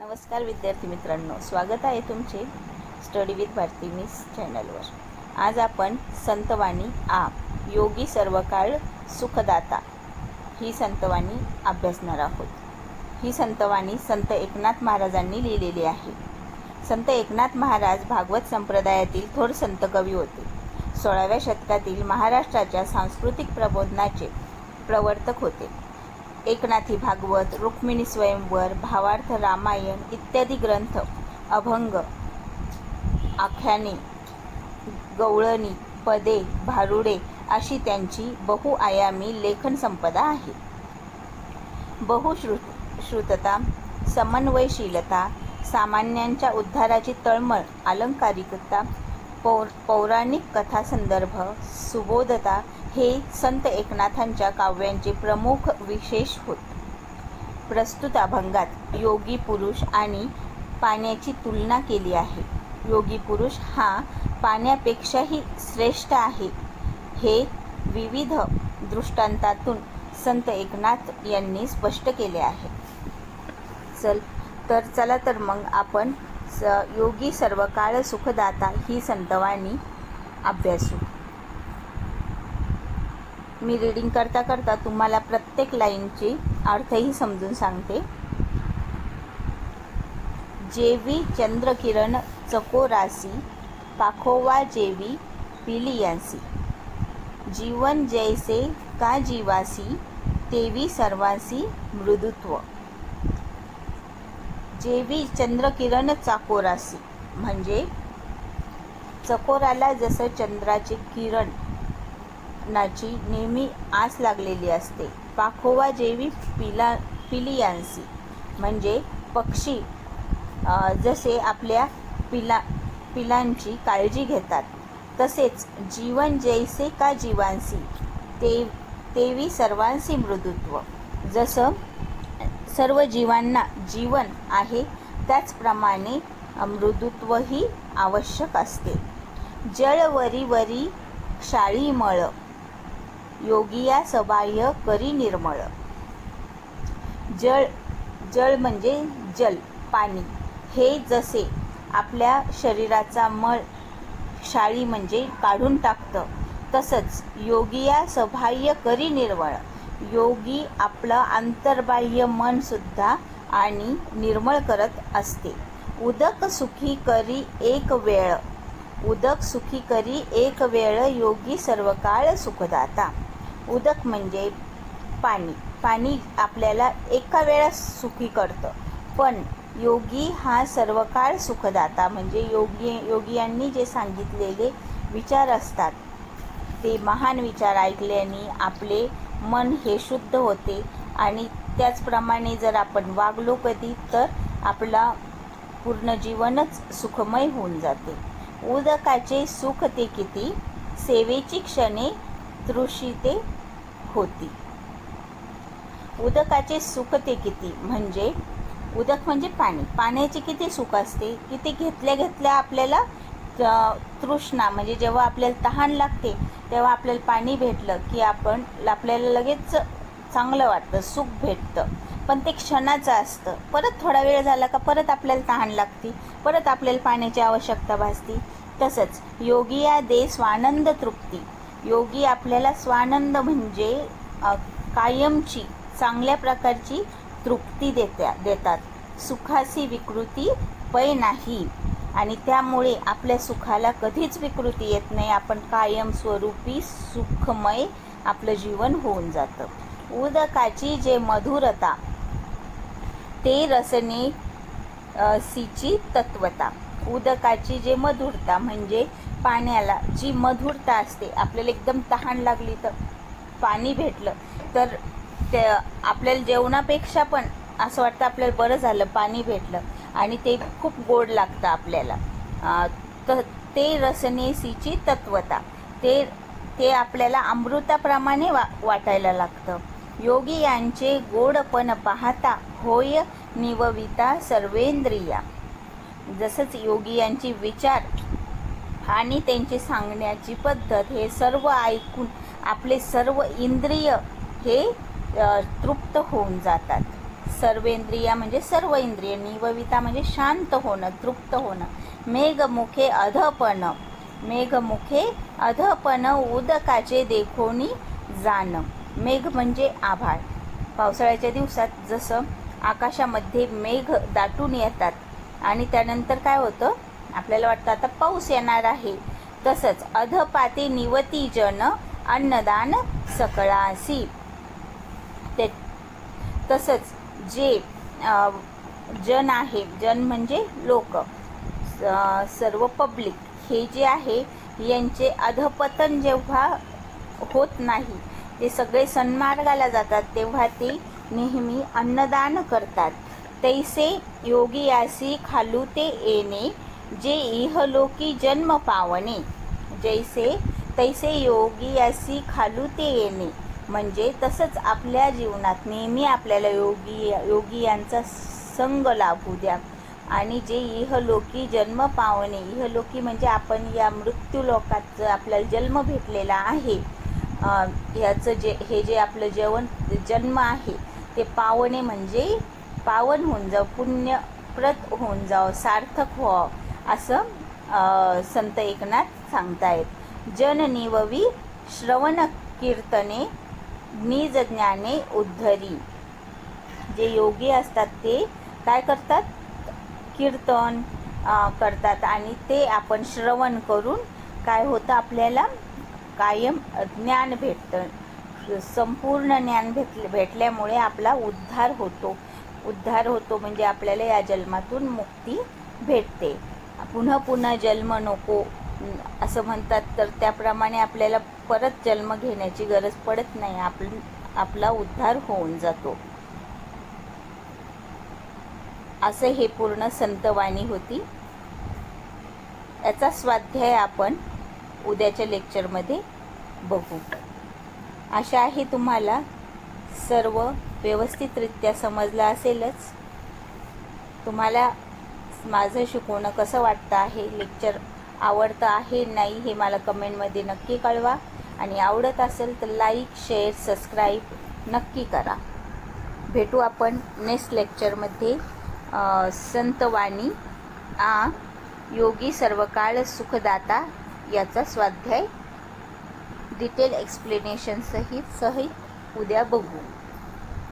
नमस्कार विद्यार्थी मित्रांनो, स्वागत आहे तुमचे स्टडी विथ भारती मिस चॅनलवर। आज आपण संतवाणी आ योगी सर्वकाळ सुखदाता ही संतवाणी अभ्यासणार आहोत। ही संतवाणी संत एकनाथ महाराजांनी लिहिलेली आहे। संत एकनाथ महाराज भागवत संप्रदायातील थोर संत कवी होते। 16व्या शतकातील महाराष्ट्राच्या सांस्कृतिक प्रबोधनाचे प्रवर्तक होते। एकनाथी भागवत, रुक्मिणी स्वयंवर, भावार्थ रामायण इत्यादी ग्रंथ, अभंग, आख्याने, गवळणी, पदे, भारुडे अशी त्यांची बहुआयामी लेखन संपदा आहे। बहुश्रुतता, समन्वयशीलता, सामान्यांच्या उद्धाराची तळमळ, अलंकारिकता, पौराणिक कथासंदर्भ, सुबोधता हे संत एकनाथांच्या काव्यांचे प्रमुख विशेष होत। प्रस्तुत अभंगात योगी पुरुष आणि पाण्याची तुलना केली आहे। योगी पुरुष हा पाण्यापेक्षाही श्रेष्ठ आहे हे विविध दृष्टांतातून संत एकनाथ यांनी स्पष्ट केले आहे। चला तर मग आपण योगी सर्वकाळ सुखदाता ही संतवाणी अभ्यासू। मी रीडिंग करता करता तुम्हाला प्रत्येक लाईनची अर्थही समजून सांगते। जेवी चंद्रकिरण चकोरासी, पाखोवा जेवी पिलियांसी, जीवन जैसे का जीवासी, तेवी सर्वांसी मृदुत्व। जेवी चंद्रकिरण चाकोरासी म्हणजे चकोराला जसं चंद्राचे किरण नाची नेहमी आस लागलेली असते। पाखोवा जेवी पिलियांसी म्हणजे पक्षी जसे आपल्या पिलांची काळजी घेतात, तसेच जीवन जैसे का जीवांसी, तेवी सर्वांसी मृदुत्व, जसं सर्व जीवांना जीवन आहे त्याचप्रमाणे मृदुत्वही आवश्यक असते। जळ वरी वरी क्षाळीमळ, योगिया सबाह्य करी निर्मळ। जळ म्हणजे जल, पाणी, हे जसे आपल्या शरीराचा मळ क्षाळी म्हणजे काढून टाकतं, तसंच योगिया सबाह्य करी निर्मळ, योगी आपलं अंतर्बाह्य मन सुद्धा आणि निर्मळ करत असते। उदक सुखी करी एक वेळ, उदक सुखी करी एक वेळ, योगी सर्वकाळ सुखदाता। उदक म्हणजे पाणी, पाणी आपल्याला एका वेळा सुखी करतं, पण योगी हा सर्वकाळ सुखदाता म्हणजे योगियांनी जे सांगितलेले विचार असतात ते महान विचार ऐकल्याने आपले मन हे शुद्ध होते आणि त्याचप्रमाणे जर आपण वागलो कधी तर आपला पूर्ण जीवनच सुखमय होऊन जाते। उदकाचे सुख ते किती, सेवेची क्षणे तृषिते होती। उदकाचे सुख ते किती म्हणजे उदक म्हणजे पाणी, पाण्याचे किती सुख असते की ते घेतल्या घेतल्या आपल्याला तृष्णा म्हणजे जेव्हा आपल्याला तहान लागते तेव्हा आपल्याला पाणी भेटलं की आपल्याला लगेच चांगलं वाटतं, सुख भेटतं, पण ते क्षणाचं असतं। परत थोडा वेळ झाला का परत आपल्याला तहान लागते, परत आपल्याला पाण्याची आवश्यकता भासते। तसंच योगी या दे स्वानंद तृप्ती, योगी आपल्याला स्वानंद म्हणजे कायमची चांगल्या प्रकारची तृप्ती देतात। सुखाची विकृती पै नाही आणि त्यामुळे आपल्या सुखाला कधीच विकृती येत नाही, आपण कायम स्वरूपी सुखमय आपलं जीवन होऊन जातं। उदकाची जे मधुरता ते रसने सीची तत्वता, उदकाची जे मधुरता म्हणजे पाण्याला जी मधुरता असते, आपल्याला एकदम तहान लागली तर पाणी भेटलं तर ते आपल्याला जेवणापेक्षा पण असं वाटतं आपल्याला बरं झालं पाणी भेटलं आणि ते खूप गोड लागतं आपल्याला। तर ते रसनेसीची तत्वता, ते आपल्याला अमृताप्रमाणे वाटायला लागतं। योगी यांचे गोडपण पाहता होय निवविता सर्वेंद्रिया, जसंच योगी यांची विचार आणि त्यांची सांगण्याची पद्धत हे सर्व ऐकून आपले सर्व इंद्रिय हे तृप्त होऊन जातात। सर्वेंद्रिया म्हणजे सर्व इंद्रिय, निवविता म्हणजे शांत होणं, तृप्त होणं. मेघमुखे अधपण, मेघमुखे अधपण उदकाचे देखोनी जाणं. मेघ म्हणजे आभाळ. पावसाळ्याच्या दिवसात जसं आकाशामध्ये मेघ दाटून येतात आणि त्यानंतर काय होतं, आपल्याला वाटतं आता पाऊस येणार आहे, तसंच अधपाते निवती जन अन्नदान सकळासी. ते तसंच जे जन आहे, जन म्हणजे लोक, सर्व पब्लिक, हे जे आहे यांचे अधपतन जेव्हा होत नाही, ते सगळे सन्मार्गाला जातात, तेव्हा ते नेहमी अन्नदान करतात. तैसे योगियासी खालू ते येणे, जे इहलोकी जन्म पावणे. जैसे तैसे योगियासी खालू ते येणे म्हणजे तसंच आपल्या जीवनात नेहमी आपल्याला योगी यांचा संग लाभू द्या. आणि जे इहलोकी जन्म पावणे, इहलोकी म्हणजे आपण या मृत्यू लोकात जर आपल्याला जन्म भेटलेला आहे, ह्याचं हे जे आपलं जन्म आहे ते पावणे म्हणजे पावन होऊन जावं, पुण्यप्रद होऊन जावं, सार्थक व्हावं, असं संत एकनाथ सांगतायत. जन निववी श्रवण कीर्तने निज ज्ञाने उद्धरी. जे योगी असतात ते काय करतात, कीर्तन करतात आणि ते आपण श्रवण करून काय होतं, आपल्याला कायम ज्ञान भेटतं. संपूर्ण ज्ञान भेटल्यामुळे आपला उद्धार होतो. उद्धार होतो म्हणजे आपल्याला या जन्मातून मुक्ती भेटते. पुन्हा पुन्हा जन्म नको असं म्हणतात, तर त्याप्रमाणे आपल्याला परत जन्म घेण्याची गरज पडत नाही, आपला उद्धार होऊन जातो. असं हे पूर्ण संतवाणी होती. याचा स्वाध्याय आपण उद्याच्या लेक्चरमध्ये बघू. आशा आहे तुम्हाला सर्व व्यवस्थितरित्या समजलं असेलच. तुम्हाला माझं शिकवणं कसं वाटतं आहे, लेक्चर आवडतं आहे नाही हे मला कमेंटमध्ये नक्की कळवा. आणि आवडत असेल तर लाईक, शेअर, सबस्क्राईब नक्की करा. भेटू आपण नेक्स्ट लेक्चरमध्ये. संतवाणी योगी सर्वकाळ सुखदाता याचा स्वाध्याय डिटेल एक्सप्लेनेशन सहित उद्या बघू.